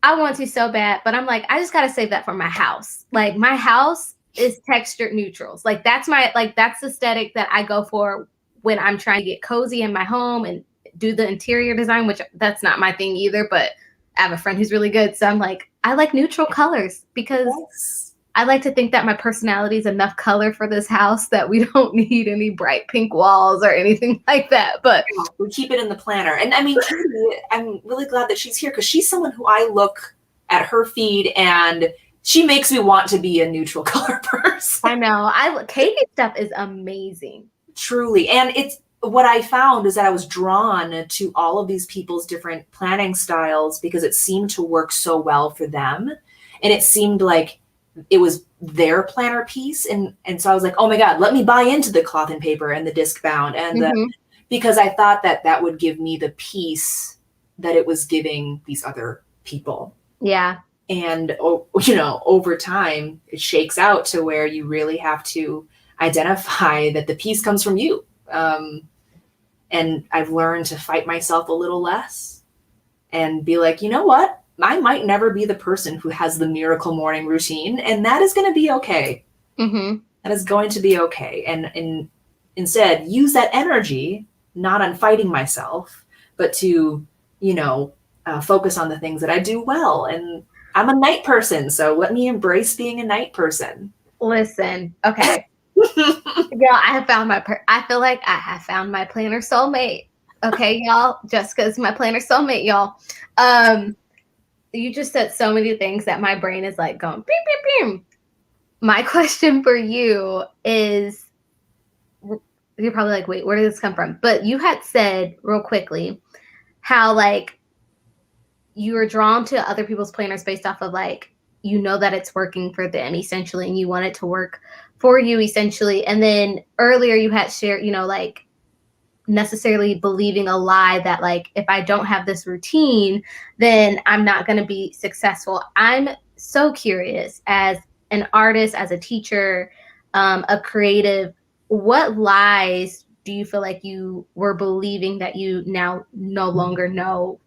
I want to so bad, but I'm like, I just gotta save that for my house. Like my house is textured neutrals. Like that's the aesthetic that I go for when I'm trying to get cozy in my home and do the interior design, which that's not my thing either, but I have a friend who's really good. So I'm like, I like neutral colors because Yes. I like to think that my personality is enough color for this house that we don't need any bright pink walls or anything like that. But we keep it in the planner. And I mean, Katie, I'm really glad that she's here because she's someone who I look at her feed and she makes me want to be a neutral color person. I know. Katie's stuff is amazing. Truly. And it's what I found is that I was drawn to all of these people's different planning styles because it seemed to work so well for them. And it seemed like it was their planner piece. And so I was like, oh my God, let me buy into the cloth and paper and the disc bound. And because I thought that that would give me the peace that it was giving these other people. Yeah. And, you know, over time, it shakes out to where you really have to identify that the peace comes from you. And I've learned to fight myself a little less and be like, you know what? I might never be the person who has the miracle morning routine, and that is going to be okay. That is going to be okay. And instead, use that energy, not on fighting myself, but to, you know, focus on the things that I do well. And I'm a night person, so let me embrace being a night person. Listen, okay. Yeah, I feel like I have found my planner soulmate. Okay, y'all. Jessica's my planner soulmate, y'all. You just said so many things that my brain is like going beep, beep, beep. My question for you is, you're probably like, wait, where did this come from? But you had said real quickly how like you were drawn to other people's planners based off of like, you know that it's working for them essentially, and you want it to work for you essentially. And then earlier you had shared, you know, like necessarily believing a lie that like, if I don't have this routine, then I'm not going to be successful. I'm so curious as an artist, as a teacher, a creative, what lies do you feel like you were believing that you now no longer know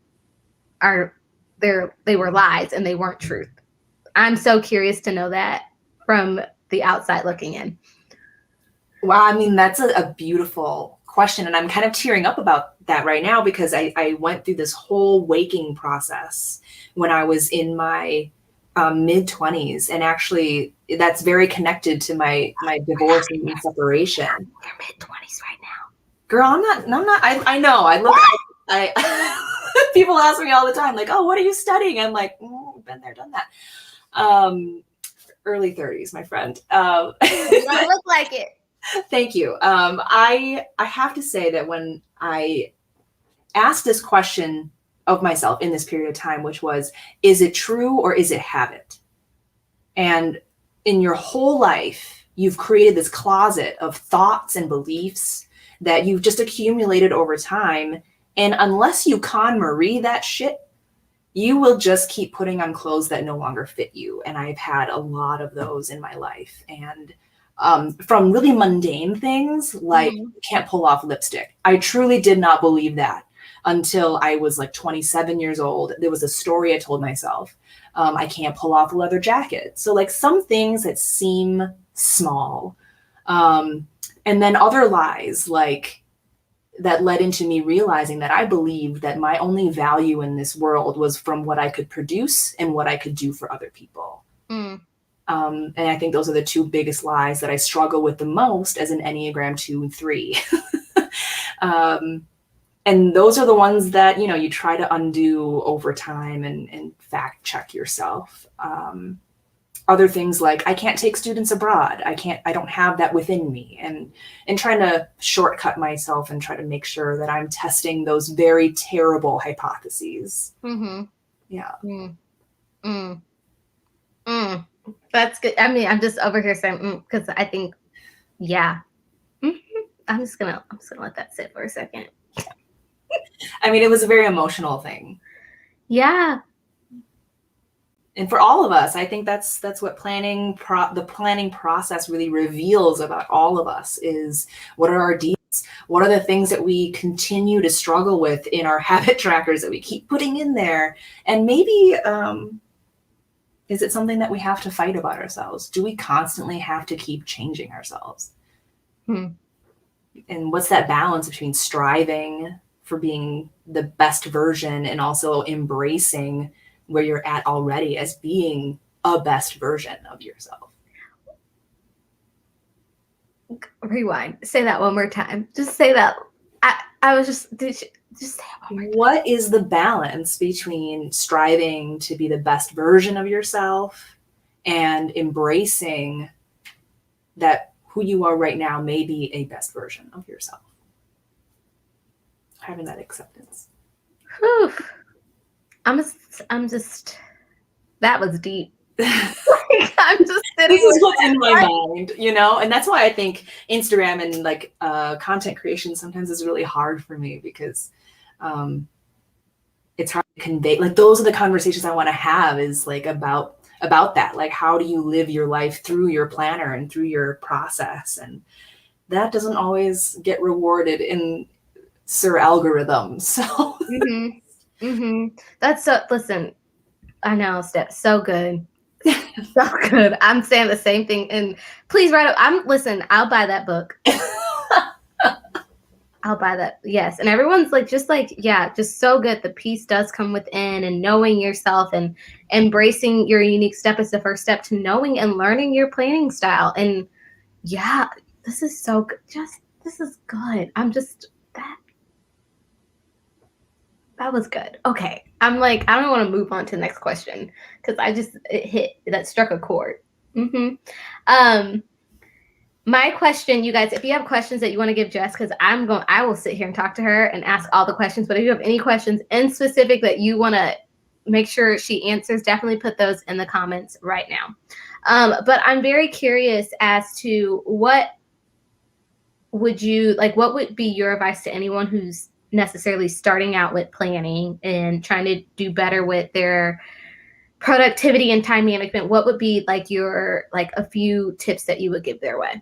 they were lies and they weren't truth? I'm so curious to know that from the outside looking in. Wow, I mean, that's a beautiful question. And I'm kind of tearing up about that right now because I went through this whole waking process when I was in my mid-20s. And actually, that's very connected to my divorce and separation. You're mid-20s right now. Girl, I'm not, I know. People ask me all the time, like, oh, what are you studying? I'm like, been there, done that. Early 30s, my friend. You don't look like it. Thank you. I have to say that when I asked this question of myself in this period of time, which was, is it true or is it habit? And in your whole life, you've created this closet of thoughts and beliefs that you've just accumulated over time. And unless you Con Marie that shit, you will just keep putting on clothes that no longer fit you. And I've had a lot of those in my life. And from really mundane things like you can't pull off lipstick. I truly did not believe that until I was like 27 years old. There was a story I told myself. I can't pull off a leather jacket. So like some things that seem small. And then other lies like that led into me realizing that I believed that my only value in this world was from what I could produce and what I could do for other people. And I think those are the two biggest lies that I struggle with the most as an Enneagram 2 and 3. And those are the ones that, you know, you try to undo over time and fact check yourself. Other things like I can't take students abroad. I don't have that within me, and trying to shortcut myself and try to make sure that I'm testing those very terrible hypotheses. Yeah. That's good. I mean, I'm just over here saying because I think, yeah. I'm just gonna let that sit for a second. I mean, it was a very emotional thing. Yeah. And for all of us, I think that's what the planning process really reveals about all of us is what are our deeds? What are the things that we continue to struggle with in our habit trackers that we keep putting in there? And maybe is it something that we have to fight about ourselves? Do we constantly have to keep changing ourselves? And what's that balance between striving for being the best version and also embracing where you're at already as being a best version of yourself? Rewind. Say that one more time. Just say that. I was just say it one more time. What is the balance between striving to be the best version of yourself and embracing that who you are right now may be a best version of yourself? Having that acceptance. Whew. I'm just that was deep. I'm just sitting. This is what's in my mind, you know, and that's why I think Instagram and like content creation sometimes is really hard for me because it's hard to convey. Like those are the conversations I want to have is like about that. Like how do you live your life through your planner and through your process, and that doesn't always get rewarded in algorithms. So That's so. Listen, I know, Steph. So good. So good. I'm saying the same thing. And please write up. Listen, I'll buy that book. I'll buy that. Yes. And everyone's like, just so good. The peace does come within, and knowing yourself and embracing your unique step is the first step to knowing and learning your planning style. And yeah, this is so good. This is good. That was good. Okay. I'm like, I don't want to move on to the next question because that struck a chord. My question, you guys, if you have questions that you want to give Jess, because I will sit here and talk to her and ask all the questions. But if you have any questions in specific that you want to make sure she answers, definitely put those in the comments right now. But I'm very curious as to what would be your advice to anyone who's necessarily starting out with planning and trying to do better with their productivity and time management? What would be a few tips that you would give their way?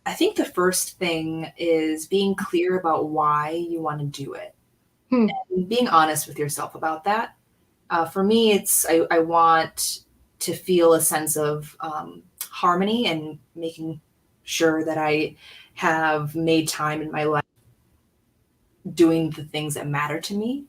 I think the first thing is being clear about why you want to do it and being honest with yourself about that. For me, it's I want to feel a sense of harmony and making sure that I have made time in my life doing the things that matter to me.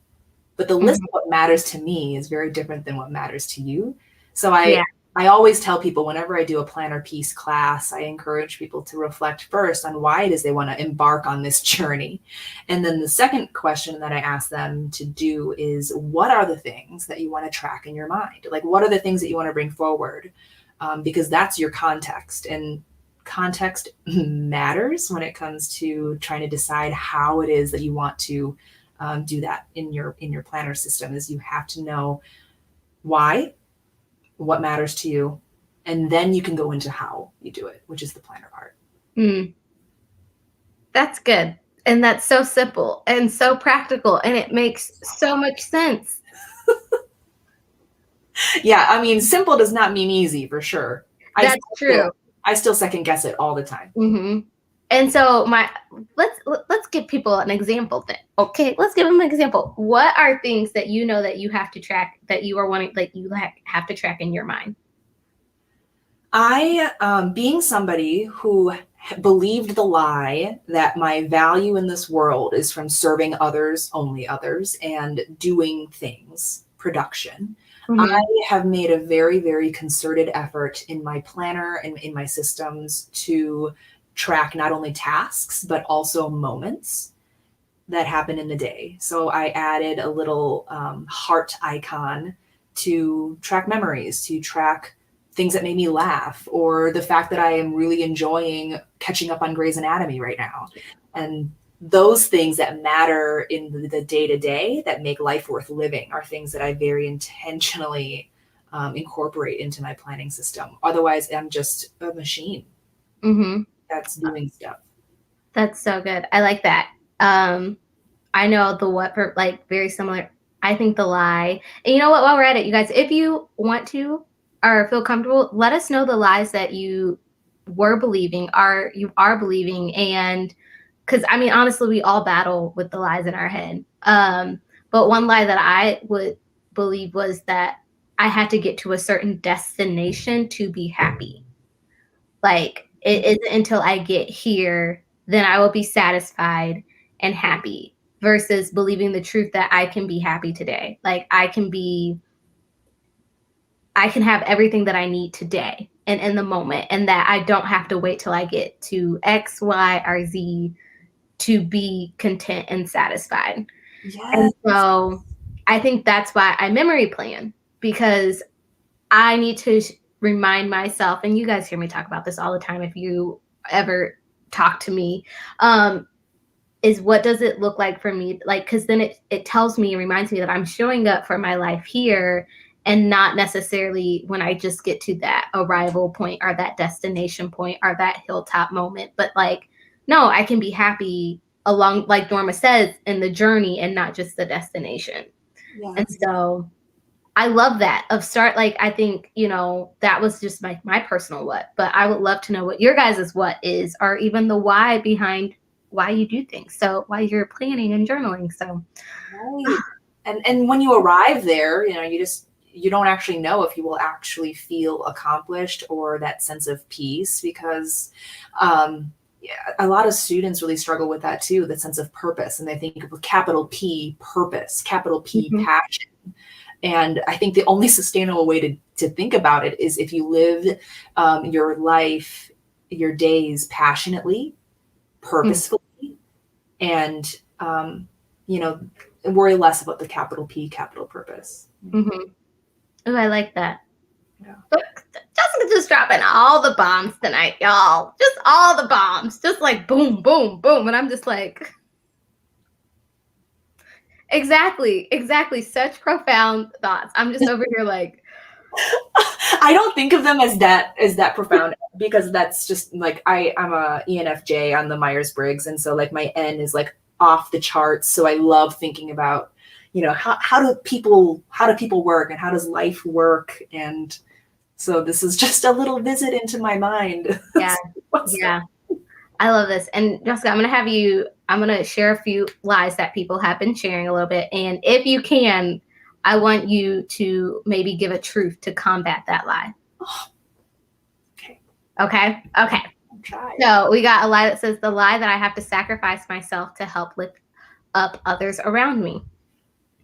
But the list of what matters to me is very different than what matters to you. So I always tell people whenever I do a planner piece class, I encourage people to reflect first on why it is they want to embark on this journey. And then the second question that I ask them to do is, what are the things that you want to track in your mind? Like, what are the things that you want to bring forward? Because that's your context. And context matters when it comes to trying to decide how it is that you want to do that in your planner system. Is you have to know why, what matters to you, and then you can go into how you do it, which is the planner part. That's good. And that's so simple and so practical, and it makes so much sense. Yeah, I mean, simple does not mean easy for sure. That's true. I still second guess it all the time. And so let's give people an example then. Okay, let's give them an example. What are things that you know that you have to track, that you are wanting, like you have to track in your mind? I, being somebody who believed the lie that my value in this world is from serving others, only others, and doing things, production, I have made a very, very concerted effort in my planner and in my systems to track not only tasks, but also moments that happen in the day. So I added a little heart icon to track memories, to track things that made me laugh, or the fact that I am really enjoying catching up on Grey's Anatomy right now. And those things that matter in the day-to-day that make life worth living are things that I very intentionally incorporate into my planning system. Otherwise, I'm just a machine that's doing stuff. That's so good. I like that. I know the what for, like, very similar. I think the lie. And you know what? While we're at it, you guys, if you want to or feel comfortable, let us know the lies that you are believing, and because I mean, honestly, we all battle with the lies in our head. But one lie that I would believe was that I had to get to a certain destination to be happy. Like it isn't until I get here, then I will be satisfied and happy versus believing the truth that I can be happy today. Like I can have everything that I need today and in the moment, and that I don't have to wait till I get to X, Y, or Z to be content and satisfied. And Yes. so I think that's why I memory plan, because I need to remind myself, and you guys hear me talk about this all the time if you ever talk to me, is what does it look like for me? Like, because then it tells me, reminds me that I'm showing up for my life here and not necessarily when I just get to that arrival point or that destination point or that hilltop moment, but like, no, I can be happy along, like Norma says, in the journey and not just the destination. Yeah. And so I love that of start. Like, I think, that was just my personal what, but I would love to know what your guys' what is, or even the why behind why you do things. So why you're planning and journaling. So Right. And when you arrive there, you don't actually know if you will actually feel accomplished or that sense of peace because yeah, a lot of students really struggle with that too, the sense of purpose. And they think of a capital P purpose, capital P mhm, passion. And I think the only sustainable way to think about it is if you live your life, your days passionately, mm, purposefully, and you know, worry less about the capital P, capital purpose. mhm. Ooh, I like that. Yeah. But Jessica just dropping all the bombs tonight, y'all. Just all the bombs. Just like boom, boom, boom. And I'm just like, exactly, exactly. Such profound thoughts. I'm just over here like, I don't think of them as that profound because that's just like I'm a ENFJ on the Myers-Briggs, and so like my N is like off the charts. So I love thinking about how do people work and how does life work, and so this is just a little visit into my mind. yeah, What's that? yeah. I love this. And Jessica, I'm going to share a few lies that people have been sharing a little bit. And if you can, I want you to maybe give a truth to combat that lie. Oh, okay, Okay. Okay. I'll try. So we got a lie that says the lie that I have to sacrifice myself to help lift up others around me.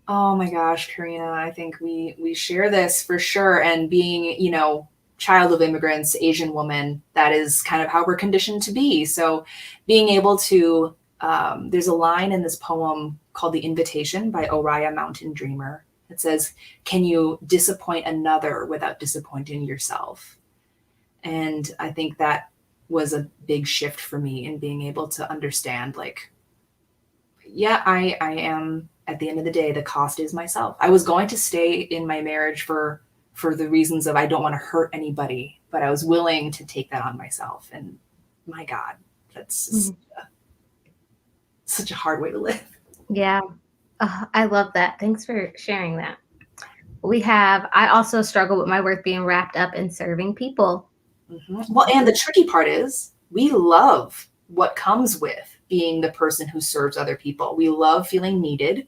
Oh my gosh, Karina, I think we share this for sure. And being, child of immigrants, Asian woman, that is kind of how we're conditioned to be. So being able to, there's a line in this poem called The Invitation by Oriah Mountain Dreamer. It says, "Can you disappoint another without disappointing yourself?" And I think that was a big shift for me in being able to understand, like, yeah, I am, at the end of the day, the cost is myself. I was going to stay in my marriage for the reasons of I don't want to hurt anybody, but I was willing to take that on myself. And my God, that's just Mhm. such a hard way to live. Yeah. I love that. Thanks for sharing that. I also struggle with my work being wrapped up in serving people. Well, and the tricky part is we love what comes with being the person who serves other people. We love feeling needed.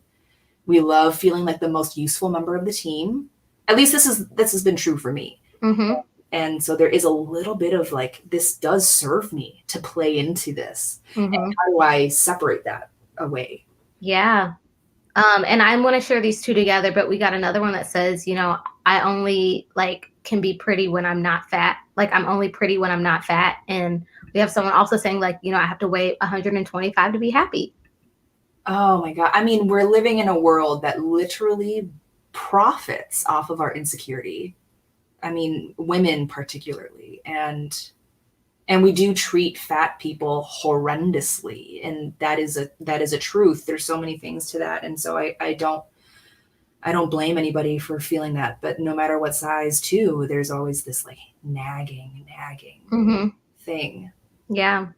We love feeling like the most useful member of the team. At least this has been true for me. Mm-hmm. And so there is a little bit of like, this does serve me to play into this. And Mm-hmm. how do I separate that away? Yeah. And I'm going to share these two together, but we got another one that says, I only like can be pretty when I'm not fat. Like I'm only pretty when I'm not fat. And we have someone also saying like, I have to weigh 125 to be happy. Oh my God. I mean, we're living in a world that literally profits off of our insecurity. I mean, women particularly. And we do treat fat people horrendously. And that is a truth. There's so many things to that. And so I don't blame anybody for feeling that, but no matter what size too, there's always this like nagging Mm-hmm. thing. Yeah.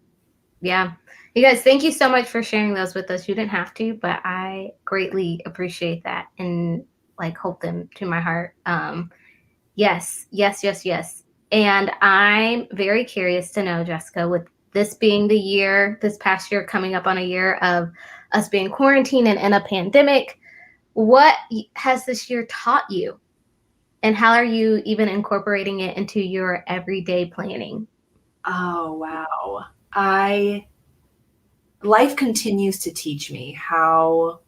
Yeah. You guys, thank you so much for sharing those with us. You didn't have to, but I greatly appreciate that and like hold them to my heart. Yes, yes, yes, yes. And I'm very curious to know, Jessica, with this being the year, this past year coming up on a year of us being quarantined and in a pandemic, what has this year taught you? And how are you even incorporating it into your everyday planning? Oh, wow. I Life continues to teach me how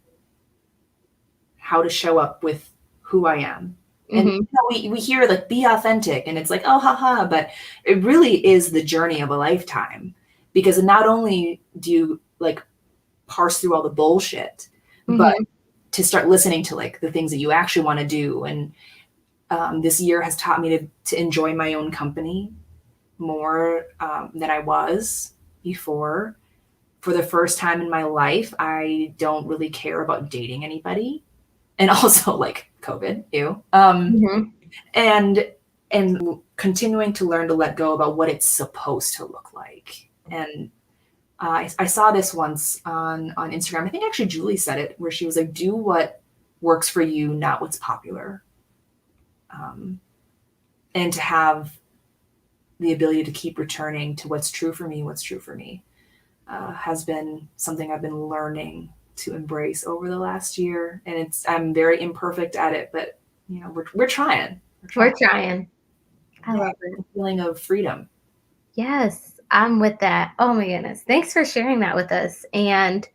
to show up with who I am. And Mm-hmm. we hear like be authentic and it's like, oh haha, but it really is the journey of a lifetime. Because not only do you like parse through all the bullshit, but Mm-hmm. to start listening to like the things that you actually want to do. And this year has taught me to enjoy my own company more than I was before. For the first time in my life, I don't really care about dating anybody. And also like COVID, ew. Mm-hmm. And continuing to learn to let go about what it's supposed to look like. And I saw this once on Instagram. I think actually Julie said it, where she was like, "Do what works for you, not what's popular." Um, and to have the ability to keep returning to what's true for me, has been something I've been learning to embrace over the last year. And I'm very imperfect at it, but we're trying. We're We're trying. trying. I Yeah, love it. a feeling of freedom. Yes, I'm with that. Oh my goodness. Thanks for sharing that with us. And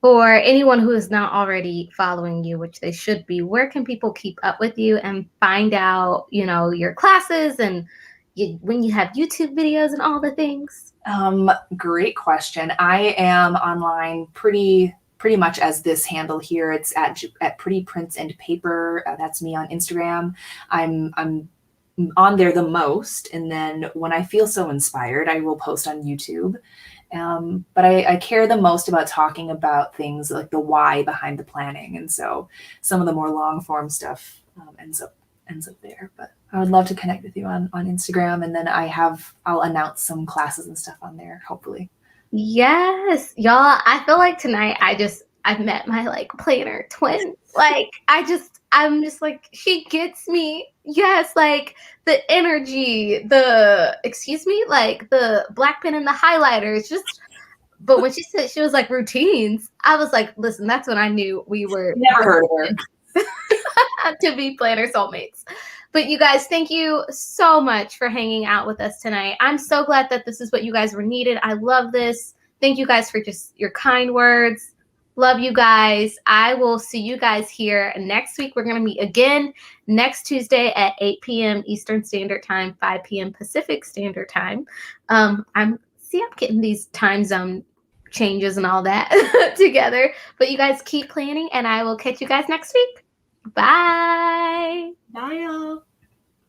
for anyone who is not already following you, which they should be, where can people keep up with you and find out, your classes and when you have YouTube videos and all the things? Great question. I am online pretty much as this handle here. It's at Pretty Prints and Paper. That's me on Instagram. I'm on there the most, and then when I feel so inspired, I will post on YouTube. But I care the most about talking about things like the why behind the planning, and so some of the more long form stuff ends up there. But I would love to connect with you on Instagram, and then I'll announce some classes and stuff on there, hopefully. Yes, y'all. I feel like tonight I've met my like planner twin. Like I'm just like she gets me. Yes, like the energy, the excuse me, like the black pen and the highlighters. Just but when she said she was like routines, I was like, listen, that's when I knew we were Never heard of her. to be planner soulmates. But you guys, thank you so much for hanging out with us tonight. I'm so glad that this is what you guys were needed. I love this. Thank you guys for just your kind words. Love you guys. I will see you guys here next week. We're going to meet again next Tuesday at 8 p.m. Eastern Standard Time, 5 p.m. Pacific Standard Time. I'm getting these time zone changes and all that together. But you guys keep planning, and I will catch you guys next week. Bye. Bye, y'all.